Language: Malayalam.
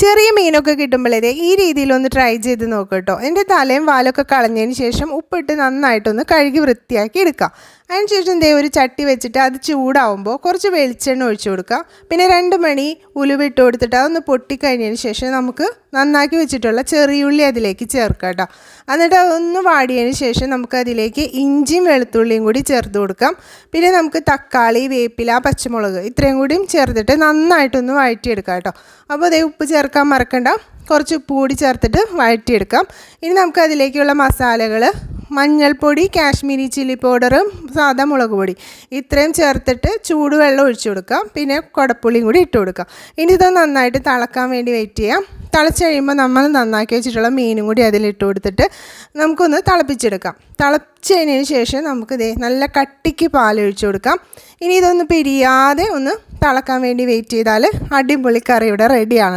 ചെറിയ മീനൊക്കെ കിട്ടുമ്പോഴേ ഈ രീതിയിലൊന്ന് ട്രൈ ചെയ്ത് നോക്കുക കേട്ടോ. എൻ്റെ തലയും വാലൊക്കെ കളഞ്ഞതിന് ശേഷം ഉപ്പിട്ട് നന്നായിട്ടൊന്ന് കഴുകി വൃത്തിയാക്കി എടുക്കാം. അതിനുശേഷം ഒരു ചട്ടി വെച്ചിട്ട് അത് ചൂടാവുമ്പോൾ കുറച്ച് വെളിച്ചെണ്ണ ഒഴിച്ചു കൊടുക്കുക. പിന്നെ 2 മണി ഉലുവ ഇട്ട് കൊടുത്തിട്ട് അതൊന്ന് പൊട്ടിക്കഴിഞ്ഞതിന് ശേഷം നമുക്ക് നന്നാക്കി വെച്ചിട്ടുള്ള ചെറിയുള്ളി അതിലേക്ക് ചേർക്കാം കേട്ടോ. എന്നിട്ട് അതൊന്ന് വാടിയതിന് ശേഷം നമുക്കതിലേക്ക് ഇഞ്ചിയും വെളുത്തുള്ളിയും കൂടി ചേർത്ത് കൊടുക്കാം. പിന്നെ നമുക്ക് തക്കാളി, വേപ്പില, പച്ചമുളക് ഇത്രയും കൂടിയും ചേർത്തിട്ട് നന്നായിട്ടൊന്ന് വഴറ്റിയെടുക്കാം കേട്ടോ. അപ്പോൾ ഉപ്പ് ചേർക്കാൻ മറക്കണ്ട, കുറച്ച് ഉപ്പ് കൂടി ചേർത്തിട്ട് വഴറ്റിയെടുക്കാം. ഇനി നമുക്ക് അതിലേക്കുള്ള മസാലകൾ മഞ്ഞൾപ്പൊടി, കാശ്മീരി ചില്ലി പൗഡറും സാദാ മുളക് പൊടി ഇത്രയും ചേർത്തിട്ട് ചൂടുവെള്ളം ഒഴിച്ചു കൊടുക്കാം. പിന്നെ കുടപ്പുളിയും കൂടി ഇട്ട് കൊടുക്കാം. ഇനി ഇത് നന്നായിട്ട് തിളക്കാൻ വേണ്ടി വെയിറ്റ് ചെയ്യാം. തിളച്ച് കഴിയുമ്പോൾ നമ്മൾ നന്നാക്കി വെച്ചിട്ടുള്ള മീനും കൂടി അതിലിട്ട് കൊടുത്തിട്ട് നമുക്കൊന്ന് തിളപ്പിച്ചെടുക്കാം. തിളച്ചതിന് ശേഷം നമുക്ക് നല്ല കട്ടിക്ക് പാലൊഴിച്ച് കൊടുക്കാം. ഇനി ഇതൊന്ന് പിരിയാതെ ഒന്ന് തിളക്കാൻ വേണ്ടി വെയിറ്റ് ചെയ്താൽ അടിപൊളി കറി ഇവിടെ റെഡിയാണ്.